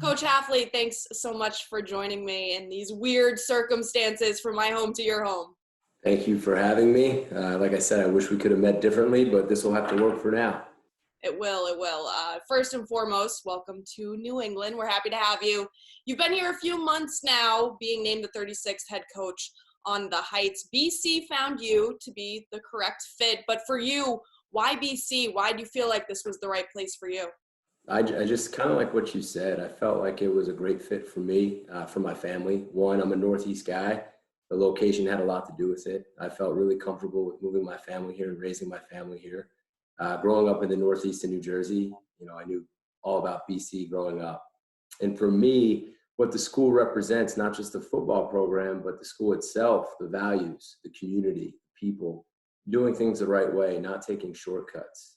Coach Hafley, thanks so much for joining me in these weird circumstances from my home to your home. Thank you for having me. Like I said, I wish we could have met differently, but this will have to work for now. It will, it will. First and foremost, welcome to New England. We're happy to have you. You've been here a few months now, being named the 36th head coach on the Heights. BC found you to be the correct fit, but for you, why BC? Why do you feel like this was the right place for you? I just kind of like what you said. I felt like it was a great fit for me, for my family. One, I'm a Northeast guy. The location had a lot to do with it. I felt really comfortable with moving my family here and raising my family here. Growing up in the Northeast in New Jersey, I knew all about BC growing up. And for me, what the school represents, not just the football program, but the school itself, the values, the community, people, doing things the right way, not taking shortcuts.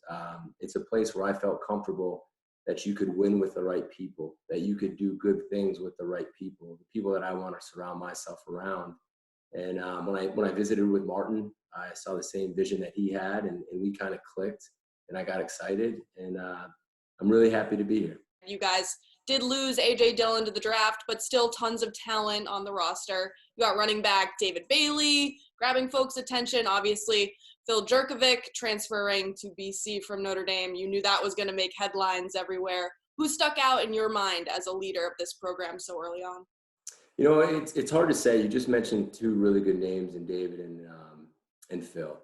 It's a place where I felt comfortable that you could win with the right people, that you could do good things with the right people, the people that I want to surround myself around. And when I visited with Martin, I saw the same vision that he had, and we kind of clicked, and I got excited, and I'm really happy to be here. You guys did lose A.J. Dillon to the draft, but still tons of talent on the roster. You got running back David Bailey, grabbing folks' attention. Obviously, Phil Jerkovic transferring to BC from Notre Dame. You knew that was going to make headlines everywhere. Who stuck out in your mind as a leader of this program so early on? It's hard to say. You just mentioned two really good names in David and Phil.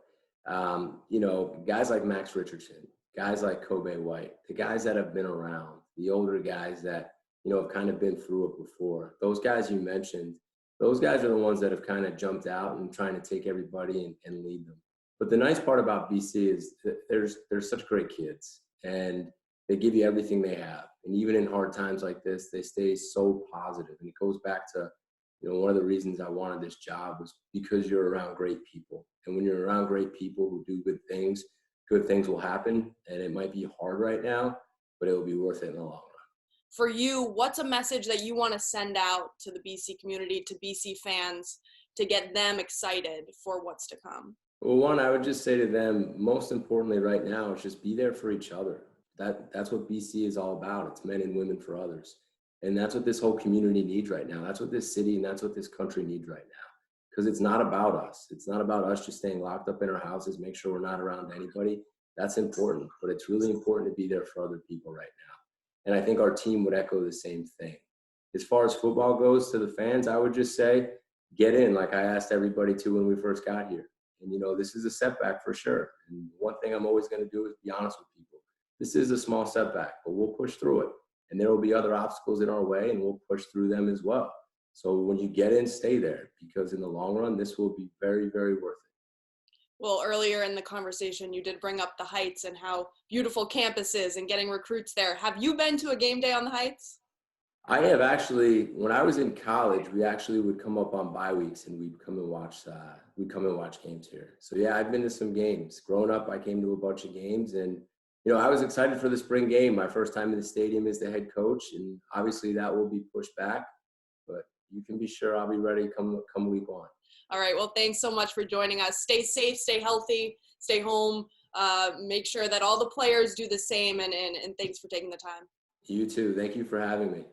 Guys like Max Richardson, guys like Kobe White, the guys that have been around, the older guys that have kind of been through it before. Those guys you mentioned, those guys are the ones that have kind of jumped out and trying to take everybody and lead them. But the nice part about BC is that there's such great kids, and they give you everything they have. And even in hard times like this, they stay so positive. And it goes back to, one of the reasons I wanted this job was because you're around great people. And when you're around great people who do good things will happen. And it might be hard right now, but it will be worth it in the long run. For you, what's a message that you want to send out to the BC community, to BC fans, to get them excited for what's to come? Well, one, I would just say to them, most importantly right now, is just be there for each other. That's what BC is all about. It's men and women for others. And that's what this whole community needs right now. That's what this city and that's what this country needs right now. Because it's not about us. It's not about us just staying locked up in our houses, make sure we're not around anybody. That's important. But it's really important to be there for other people right now. And I think our team would echo the same thing. As far as football goes to the fans, I would just say, get in like I asked everybody to when we first got here. And, this is a setback for sure. And one thing I'm always going to do is be honest with people. This is a small setback, but we'll push through it. And there will be other obstacles in our way, and we'll push through them as well. So when you get in, stay there, because in the long run, this will be very, very worth it. Well, earlier in the conversation, you did bring up the Heights and how beautiful campus is and getting recruits there. Have you been to a game day on the Heights? I have actually. When I was in college, we actually would come up on bye weeks and we'd come and watch games here. So yeah, I've been to some games. Growing up, I came to a bunch of games, and I was excited for the spring game. My first time in the stadium as the head coach, and obviously that will be pushed back. But you can be sure I'll be ready come week one. All right. Well, thanks so much for joining us. Stay safe, stay healthy, stay home. Make sure that all the players do the same, and thanks for taking the time. You too. Thank you for having me.